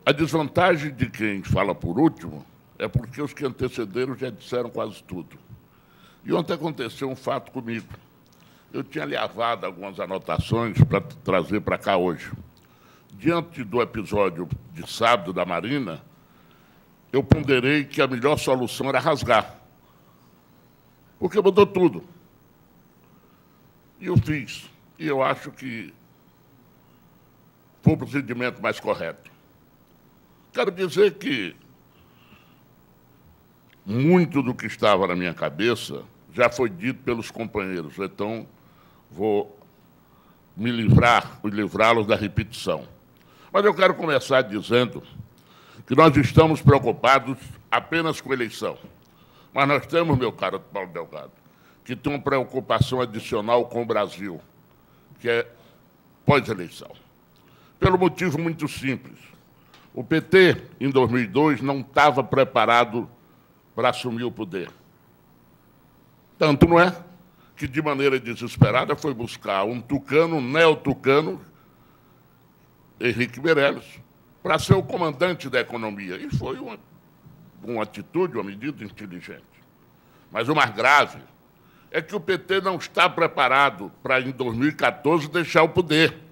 A desvantagem de quem fala por último é porque os que antecederam já disseram quase tudo. E ontem aconteceu um fato comigo. Eu tinha lavado algumas anotações para trazer para cá hoje. Diante do episódio de sábado da Marina, eu ponderei que a melhor solução era rasgar, porque mudou tudo. E eu fiz. E eu acho que foi o procedimento mais correto. Quero dizer que muito do que estava na minha cabeça já foi dito pelos companheiros, então vou livrá-los da repetição. Mas eu quero começar dizendo que nós estamos preocupados apenas com a eleição. Mas nós temos, meu caro Paulo Delgado, que tem uma preocupação adicional com o Brasil, que é pós-eleição. Pelo motivo muito simples. O PT, em 2002, não estava preparado para assumir o poder. Tanto não é que, de maneira desesperada, foi buscar um tucano, um neo-tucano, Henrique Meirelles, para ser o comandante da economia. E foi uma atitude, uma medida inteligente. Mas o mais grave é que o PT não está preparado para, em 2014, deixar o poder.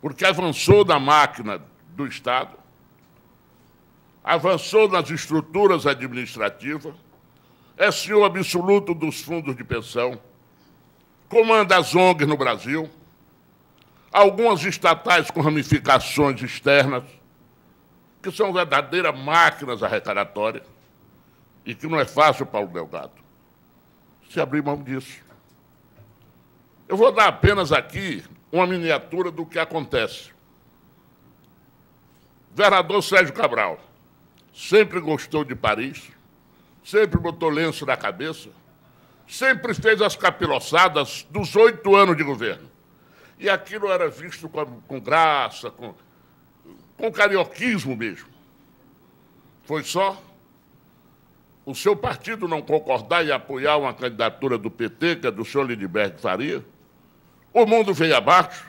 Porque avançou na máquina do Estado, avançou nas estruturas administrativas, é senhor absoluto dos fundos de pensão, comanda as ONGs no Brasil, algumas estatais com ramificações externas, que são verdadeiras máquinas arrecadatórias, e que não é fácil, Paulo Delgado, se abrir mão disso. Eu vou dar apenas aqui uma miniatura do que acontece. Vereador Sérgio Cabral sempre gostou de Paris, sempre botou lenço na cabeça, sempre fez as capiroçadas dos 8 anos de governo. E aquilo era visto com graça, com carioquismo mesmo. Foi só o seu partido não concordar e apoiar uma candidatura do PT, que é do senhor Lindbergh Faria, o mundo veio abaixo,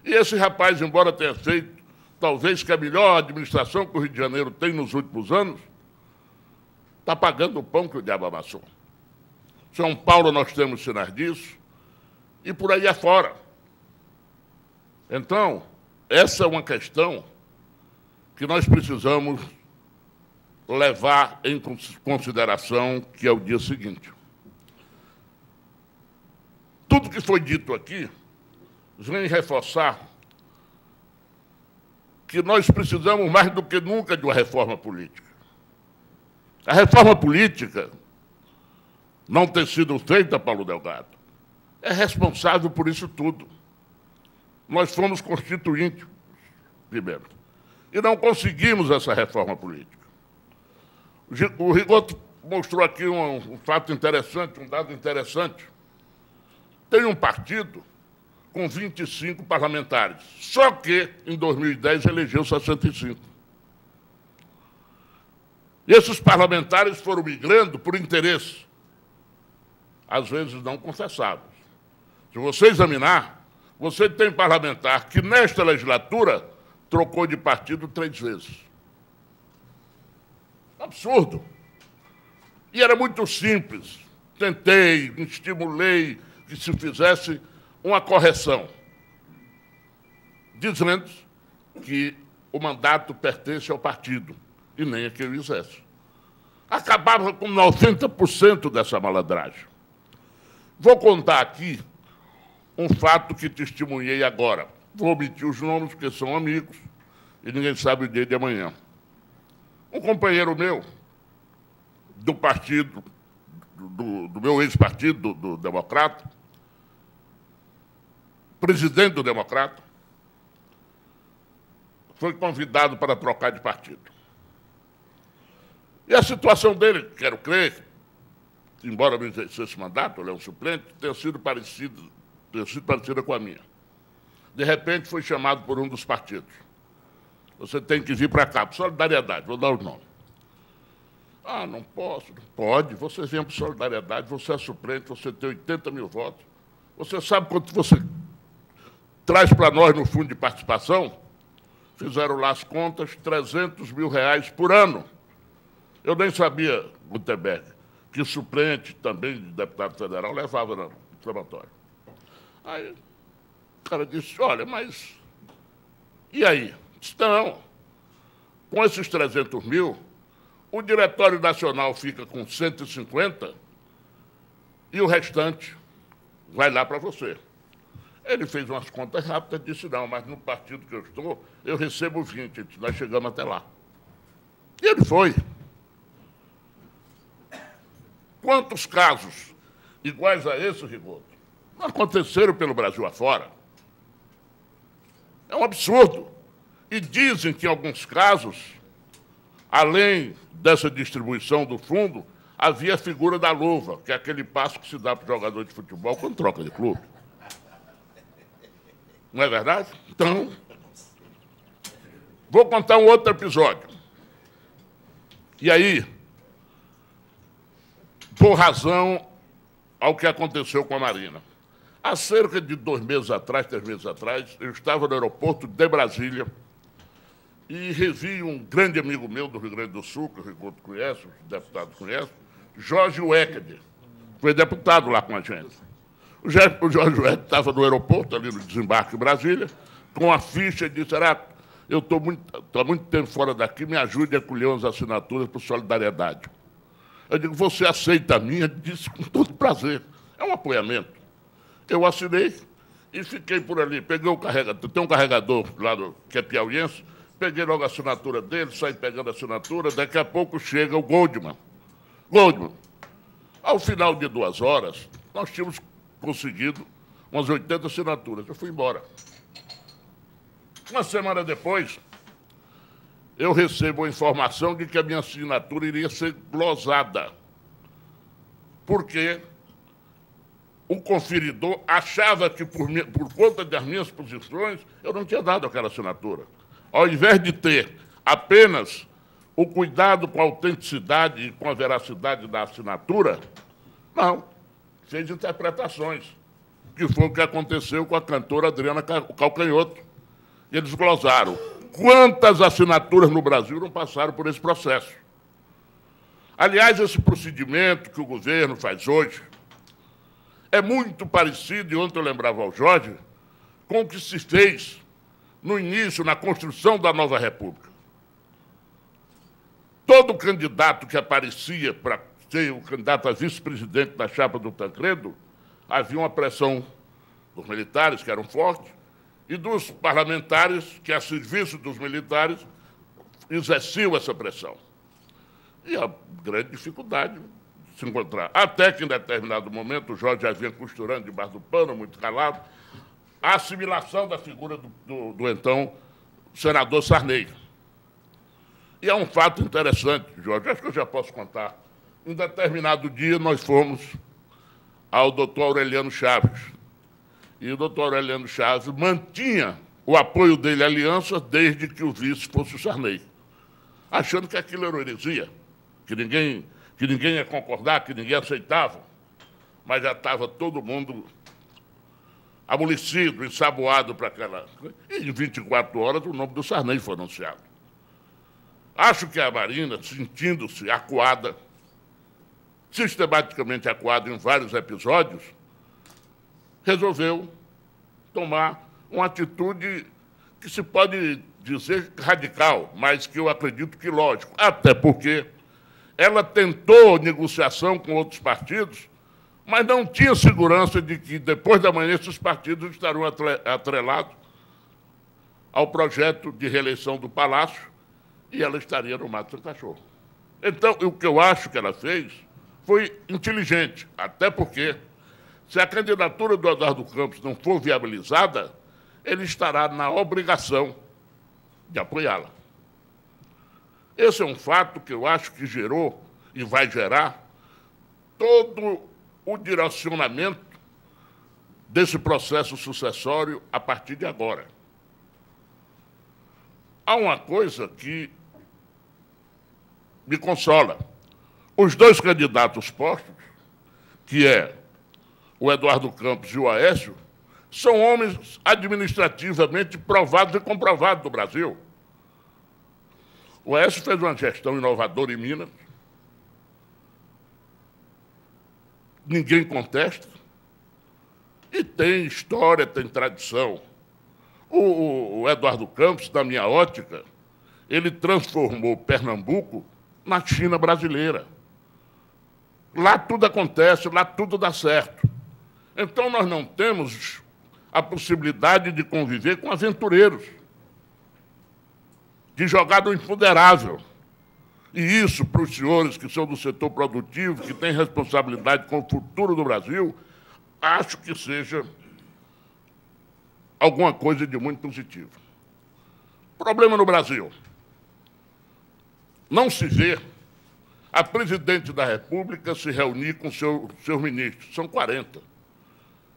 e esse rapaz, embora tenha feito, talvez que a melhor administração que o Rio de Janeiro tem nos últimos anos, está pagando o pão que o diabo amassou. São Paulo nós temos sinais disso, e por aí afora. Então, essa é uma questão que nós precisamos levar em consideração, que é o dia seguinte. Tudo que foi dito aqui vem reforçar que nós precisamos mais do que nunca de uma reforma política. A reforma política não ter sido feita, Paulo Delgado, é responsável por isso tudo. Nós fomos constituintes, primeiro, e não conseguimos essa reforma política. O Rigoto mostrou aqui um fato interessante, um dado interessante. Tem um partido com 25 parlamentares, só que, em 2010, elegeu 65. E esses parlamentares foram migrando por interesse, às vezes não confessados. Se você examinar, você tem parlamentar que, nesta legislatura, trocou de partido 3 vezes. Absurdo. E era muito simples. Tentei, estimulei que se fizesse uma correção, dizendo que o mandato pertence ao partido, e nem a que eu exerço. Acabava com 90% dessa malandragem. Vou contar aqui um fato que testemunhei agora. Vou omitir os nomes, porque são amigos, e ninguém sabe o dia de amanhã. Um companheiro meu, do partido, do meu ex-partido, do Democrata, presidente do Democrata, foi convidado para trocar de partido. E a situação dele, quero crer, embora não exercesse esse mandato, ele é um suplente, tenha sido parecida com a minha. De repente, foi chamado por um dos partidos. Você tem que vir para cá, por Solidariedade, vou dar os nomes. Ah, não posso. Não pode, você vem para Solidariedade, você é suplente, você tem 80 mil votos. Você sabe quanto você traz para nós no fundo de participação? fizeram lá as contas, 300 mil reais por ano. Eu nem sabia, Gutenberg, que suplente também de deputado federal levava no somatório. Aí o cara disse, olha, mas e aí? Disse, não, com esses 300 mil, o Diretório Nacional fica com 150 e o restante vai lá para você. Ele fez umas contas rápidas e disse, não, mas no partido que eu estou, eu recebo 20, nós chegamos até lá. E ele foi. Quantos casos iguais a esse, Rigoto, não aconteceram pelo Brasil afora? É um absurdo. E dizem que, em alguns casos, além dessa distribuição do fundo, havia a figura da luva, que é aquele passo que se dá para o jogador de futebol quando troca de clube. Não é verdade? Então, vou contar um outro episódio. E aí, por razão ao que aconteceu com a Marina. Há cerca de 2 meses atrás, 3 meses atrás, eu estava no aeroporto de Brasília e revi um grande amigo meu do Rio Grande do Sul, que o Rigoto conhece, o deputado conhece, Jorge Weckeder, foi deputado lá com a gente. O Jorge Weckeder estava no aeroporto, ali no desembarque em Brasília, com a ficha e disse, eu estou há muito tempo fora daqui, me ajude a colher umas assinaturas por solidariedade. Eu digo, você aceita a minha? Disse com todo prazer. É um apoiamento. Eu assinei e fiquei por ali. Peguei o carregador, tem um carregador lá que é piauiense, peguei logo a assinatura dele, saí pegando a assinatura, daqui a pouco chega o Goldman. Goldman, ao final de 2 horas, nós tínhamos conseguido umas 80 assinaturas. Eu fui embora. Uma semana depois, eu recebo a informação de que a minha assinatura iria ser glosada, porque o conferidor achava que, por conta das minhas posições, eu não tinha dado aquela assinatura. Ao invés de ter apenas o cuidado com a autenticidade e com a veracidade da assinatura, não, fez interpretações, que foi o que aconteceu com a cantora Adriana Calcanhoto. Eles glosaram. Quantas assinaturas no Brasil não passaram por esse processo? Aliás, esse procedimento que o governo faz hoje é muito parecido, e ontem eu lembrava ao Jorge, com o que se fez no início, na construção da nova República. Todo candidato que aparecia para ser o candidato a vice-presidente da chapa do Tancredo, havia uma pressão dos militares, que eram fortes, e dos parlamentares, que, a serviço dos militares, exerciam essa pressão. E a grande dificuldade de se encontrar. Até que, em determinado momento, o Jorge já vinha costurando debaixo do pano, muito calado, a assimilação da figura do então senador Sarney. E é um fato interessante, Jorge, acho que eu já posso contar. Em determinado dia, nós fomos ao doutor Aureliano Chaves. E o doutor Aureliano Chaves mantinha o apoio dele à aliança desde que o vice fosse o Sarney, achando que aquilo era heresia, que ninguém ia concordar, que ninguém aceitava, mas já estava todo mundo amolecido, ensaboado para aquela... E em 24 horas o nome do Sarney foi anunciado. Acho que a Marina, sentindo-se acuada, sistematicamente acuada em vários episódios, resolveu tomar uma atitude que se pode dizer radical, mas que eu acredito que lógico, até porque ela tentou negociação com outros partidos, mas não tinha segurança de que, depois da manhã, esses partidos estariam atrelados ao projeto de reeleição do Palácio e ela estaria no mato sem cachorro. Então, o que eu acho que ela fez foi inteligente, até porque, se a candidatura do Eduardo Campos não for viabilizada, ele estará na obrigação de apoiá-la. Esse é um fato que eu acho que gerou e vai gerar todo o direcionamento desse processo sucessório a partir de agora. Há uma coisa que me consola. Os 2 candidatos postos, que é o Eduardo Campos e o Aécio, são homens administrativamente provados e comprovados do Brasil. O Aécio fez uma gestão inovadora em Minas, ninguém contesta, e tem história, tem tradição. O Eduardo Campos, da minha ótica, ele transformou Pernambuco na China brasileira. Lá tudo acontece, lá tudo dá certo. Então, nós não temos a possibilidade de conviver com aventureiros, de jogar do imponderável. E isso, para os senhores que são do setor produtivo, que têm responsabilidade com o futuro do Brasil, acho que seja alguma coisa de muito positivo. Problema no Brasil. Não se vê a presidente da República se reunir com seus ministros. São 40.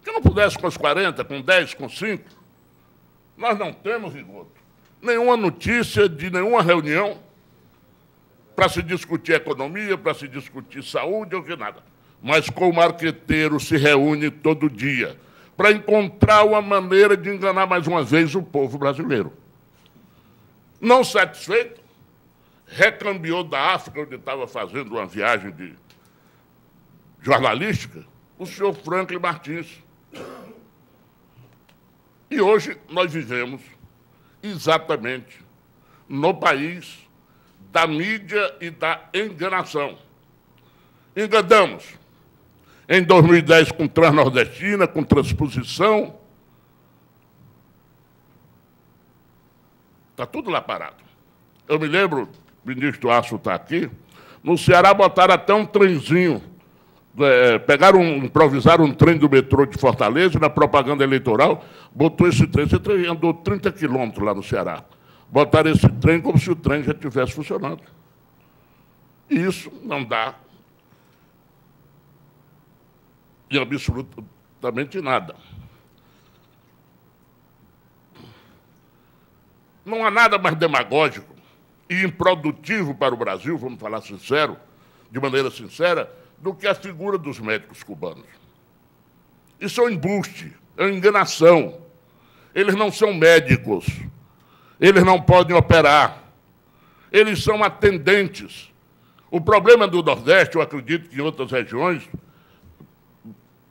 Se não pudesse com os 40, com 10, com 5, nós não temos, Rigoto, nenhuma notícia de nenhuma reunião para se discutir economia, para se discutir saúde ou que nada. Mas com o marqueteiro se reúne todo dia para encontrar uma maneira de enganar mais uma vez o povo brasileiro. Não satisfeito, recambiou da África, onde estava fazendo uma viagem jornalística, o senhor Franklin Martins. E hoje nós vivemos exatamente no país da mídia e da enganação. Enganamos em 2010 com Transnordestina, com transposição. Está tudo lá parado. Eu me lembro, o ministro Aço está aqui, no Ceará botaram até um trenzinho, improvisaram um trem do metrô de Fortaleza, e na propaganda eleitoral, botou esse trem. Esse trem andou 30 quilômetros lá no Ceará. Botaram esse trem como se o trem já estivesse funcionando. E isso não dá em absolutamente nada. Não há nada mais demagógico e improdutivo para o Brasil, vamos falar sincero, de maneira sincera, do que a figura dos médicos cubanos. Isso é um embuste, é uma enganação. Eles não são médicos, eles não podem operar, eles são atendentes. O problema do Nordeste, eu acredito que em outras regiões,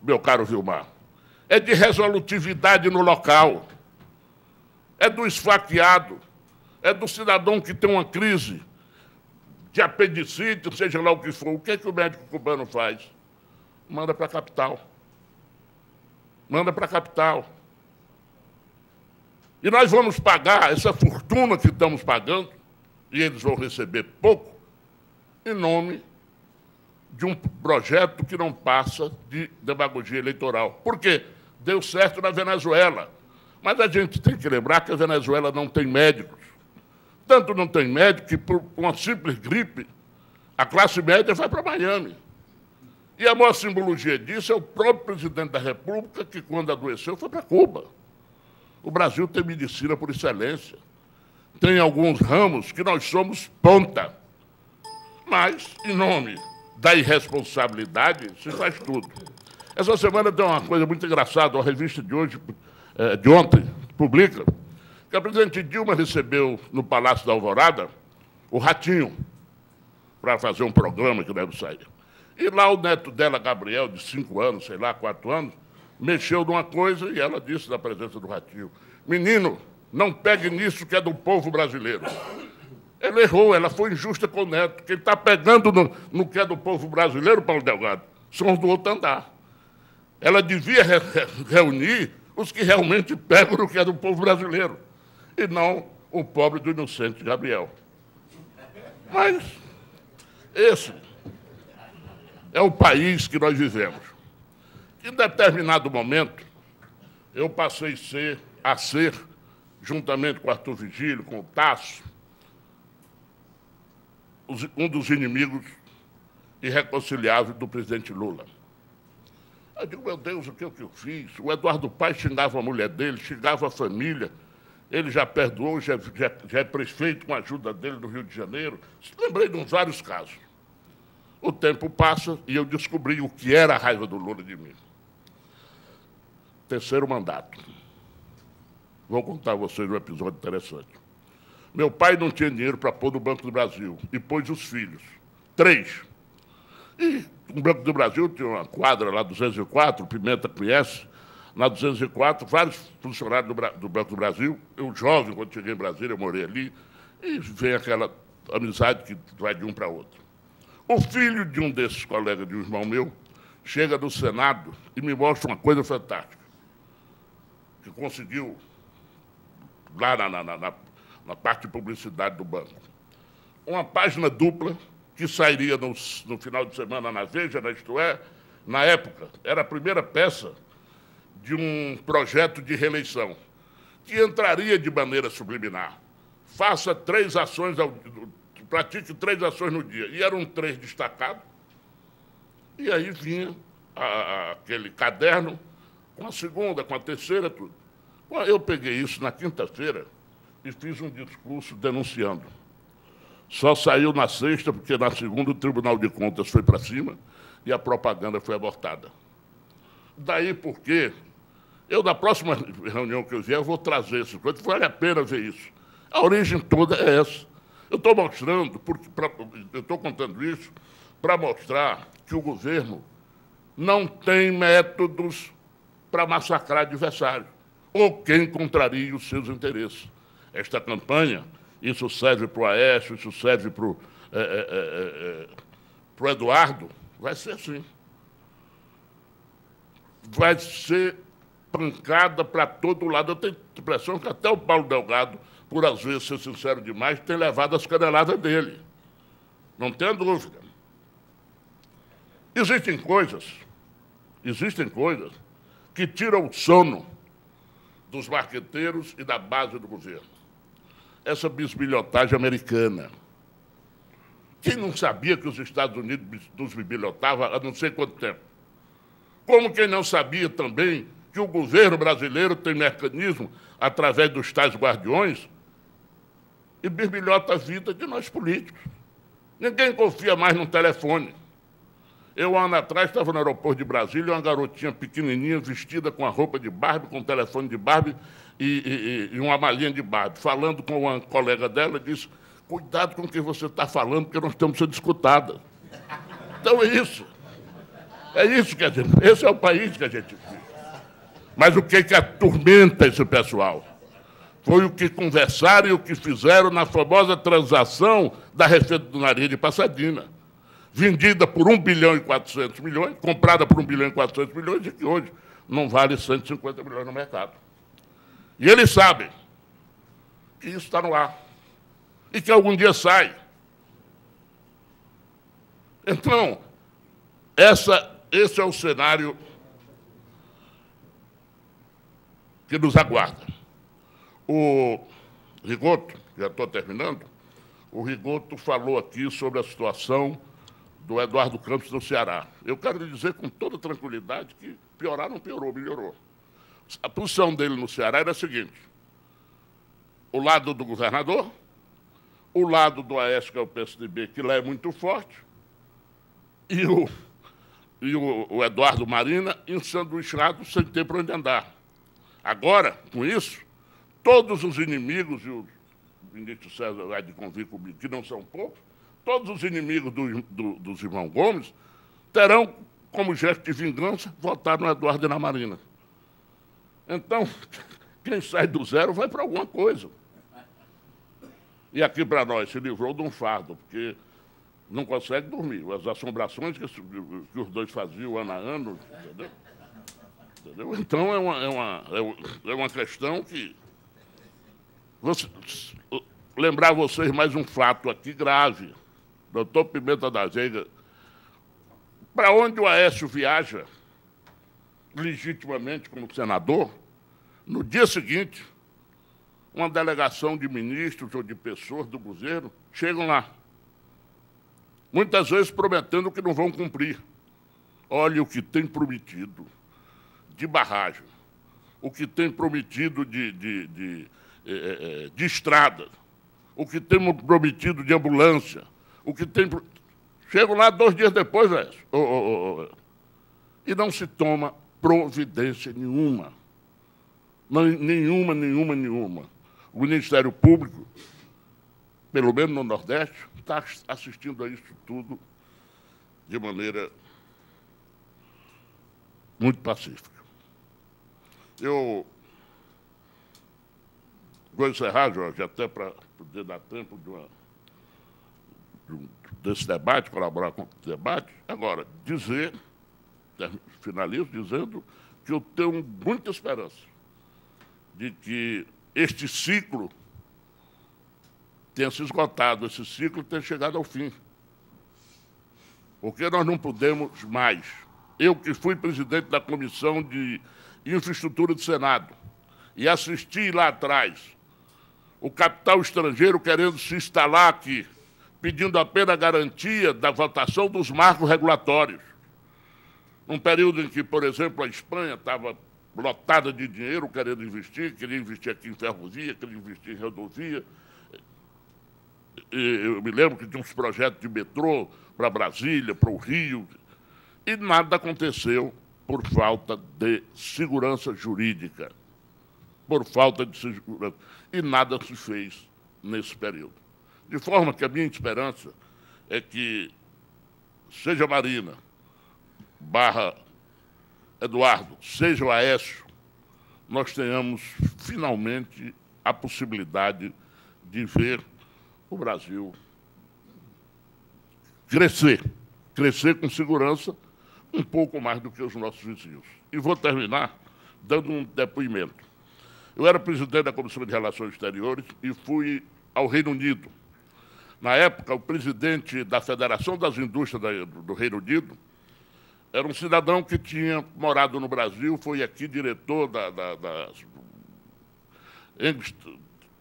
meu caro Vilmar, é de resolutividade no local, é do esfaqueado, é do cidadão que tem uma crise de apendicite, seja lá o que for. O que é que o médico cubano faz? Manda para a capital. Manda para a capital. E nós vamos pagar essa fortuna que estamos pagando, e eles vão receber pouco, em nome de um projeto que não passa de demagogia eleitoral. Por quê? Deu certo na Venezuela. Mas a gente tem que lembrar que a Venezuela não tem médicos. Tanto não tem médico que, por uma simples gripe, a classe média vai para Miami. E a maior simbologia disso é o próprio presidente da República, que, quando adoeceu, foi para Cuba. O Brasil tem medicina por excelência. Tem alguns ramos que nós somos ponta. Mas, em nome da irresponsabilidade, se faz tudo. Essa semana tem uma coisa muito engraçada, uma revista de hoje, de ontem, publica, que a presidente Dilma recebeu no Palácio da Alvorada o Ratinho, para fazer um programa que deve sair. E lá o neto dela, Gabriel, de 5 anos, sei lá, 4 anos, mexeu numa coisa e ela disse na presença do Ratinho: menino, não pegue nisso que é do povo brasileiro. Ela errou, ela foi injusta com o neto. Quem está pegando no que é do povo brasileiro, Paulo Delgado, são os do outro andar. Ela devia reunir os que realmente pegam no que é do povo brasileiro, e não o pobre do inocente Gabriel. Mas esse é o país que nós vivemos. Em determinado momento, eu passei a ser, juntamente com Arthur Vigílio, com o Tasso, um dos inimigos irreconciliáveis do presidente Lula. Eu digo, meu Deus, o que eu fiz? O Eduardo Paes xingava a mulher dele, xingava a família. Ele já perdoou, já é prefeito com a ajuda dele no Rio de Janeiro. Lembrei de uns vários casos. O tempo passa e eu descobri o que era a raiva do Lula de mim. Terceiro mandato. Vou contar a vocês um episódio interessante. Meu pai não tinha dinheiro para pôr no Banco do Brasil, e pôs os filhos. 3. E o Banco do Brasil tinha uma quadra lá, 204, Pimenta conhece, na 204, vários funcionários do Banco do Brasil. Eu, jovem, quando cheguei em Brasília, eu morei ali, e vem aquela amizade que vai de um para outro. O filho de um desses colegas de um irmão meu chega no Senado e me mostra uma coisa fantástica, que conseguiu lá na parte de publicidade do banco. Uma página dupla que sairia no final de semana na Veja, na Isto É, na época, era a primeira peça de um projeto de reeleição, que entraria de maneira subliminar. Faça 3 ações, pratique 3 ações no dia. E eram 3 destacados. E aí vinha aquele caderno com a segunda, com a terceira, tudo. Eu peguei isso na quinta-feira e fiz um discurso denunciando. Só saiu na sexta, porque na segunda o Tribunal de Contas foi para cima e a propaganda foi abortada. Daí porque eu, na próxima reunião que eu vier, eu vou trazer essas coisas, vale a pena ver isso. A origem toda é essa. Eu estou mostrando, eu estou contando isso para mostrar que o governo não tem métodos para massacrar adversários ou quem contraria os seus interesses. Esta campanha, isso serve para o Aécio, isso serve para o Eduardo, vai ser assim. Vai ser pancada para todo lado. Eu tenho a impressão que até o Paulo Delgado, por às vezes ser sincero demais, tem levado as caneladas dele. Não tenha dúvida. Existem coisas que tiram o sono dos marqueteiros e da base do governo. Essa bisbilhotagem americana. Quem não sabia que os Estados Unidos nos bisbilhotavam há não sei quanto tempo? Como quem não sabia também que o governo brasileiro tem mecanismo, através dos tais guardiões, e bisbilhota a vida de nós políticos. Ninguém confia mais no telefone. Eu, um ano atrás, estava no aeroporto de Brasília, uma garotinha pequenininha, vestida com a roupa de Barbie, com o telefone de Barbie e uma malinha de Barbie, falando com uma colega dela, disse: cuidado com o que você está falando, porque nós estamos sendo escutadas. Então é isso. É isso que a gente... Esse é o país que a gente vive. Mas o que atormenta esse pessoal foi o que conversaram e o que fizeram na famosa transação da refinaria de Passadina, vendida por 1 bilhão e 400 milhões, comprada por 1 bilhão e 400 milhões, e que hoje não vale 150 milhões no mercado. E eles sabem que isso está no ar e que algum dia sai. Então, esse é o cenário que nos aguarda. O Rigoto, já estou terminando, o Rigoto falou aqui sobre a situação do Eduardo Campos no Ceará. Eu quero lhe dizer com toda tranquilidade que piorar não piorou, melhorou. A posição dele no Ceará era a seguinte: o lado do governador, o lado do Aécio, que é o PSDB, que lá é muito forte, e o Eduardo Marina ensanduichado sem ter para onde andar. Agora, com isso, todos os inimigos, e o ministro César vai de convir comigo, que não são poucos, todos os inimigos dos irmãos Gomes terão, como gesto de vingança, votar no Eduardo e na Marina. Então, quem sai do zero vai para alguma coisa. E aqui para nós se livrou de um fardo, porque não consegue dormir. As assombrações que os dois faziam ano a ano, entendeu? Então, é uma questão que... lembrar vocês mais um fato aqui grave. Doutor Pimenta da Veiga, para onde o Aécio viaja, legitimamente como senador, no dia seguinte, uma delegação de ministros ou de pessoas do governo chegam lá, muitas vezes prometendo que não vão cumprir. Olha o que tem prometido de barragem, o que tem prometido de estrada, o que tem prometido de ambulância, o que tem... Chegam lá 2 dias depois, e não se toma providência nenhuma. Nenhuma. O Ministério Público pelo menos no Nordeste, está assistindo a isso tudo de maneira muito pacífica. Eu vou encerrar, Jorge, até para poder dar tempo desse debate, colaborar com o debate. Agora, finalizo dizendo que eu tenho muita esperança de que este ciclo tenha se esgotado, esse ciclo tenha chegado ao fim. Porque nós não podemos mais. Eu, que fui presidente da Comissão de Infraestrutura do Senado, e assisti lá atrás o capital estrangeiro querendo se instalar aqui, pedindo apenas a garantia da votação dos marcos regulatórios. Num período em que, por exemplo, a Espanha estava lotada de dinheiro querendo investir, queria investir aqui em ferrovia, queria investir em rodovia. Eu me lembro que tinha uns projetos de metrô para Brasília, para o Rio, e nada aconteceu por falta de segurança jurídica. Por falta de segurança. E nada se fez nesse período. De forma que a minha esperança é que, seja Marina, Eduardo, seja o Aécio, nós tenhamos finalmente a possibilidade de ver o Brasil crescer com segurança um pouco mais do que os nossos vizinhos. E vou terminar dando um depoimento. Eu era presidente da Comissão de Relações Exteriores e fui ao Reino Unido. Na época, o presidente da Federação das Indústrias do Reino Unido era um cidadão que tinha morado no Brasil, foi aqui diretor da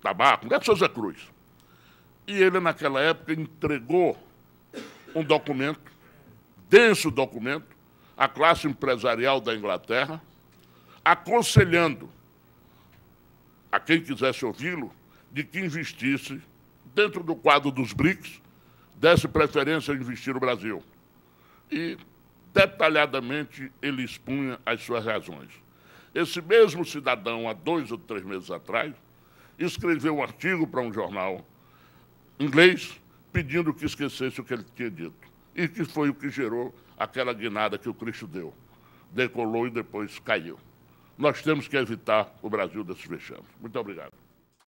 Tabaco, da Souza Cruz. E ele, naquela época, entregou um documento, denso documento, à classe empresarial da Inglaterra, aconselhando a quem quisesse ouvi-lo de que investisse dentro do quadro dos BRICS, desse preferência a investir no Brasil. E, detalhadamente, ele expunha as suas razões. Esse mesmo cidadão, há 2 ou 3 meses atrás, escreveu um artigo para um jornal inglês pedindo que esquecesse o que ele tinha dito. E que foi o que gerou aquela guinada que o Cristo deu. Decolou e depois caiu. Nós temos que evitar o Brasil desses vexames. Muito obrigado.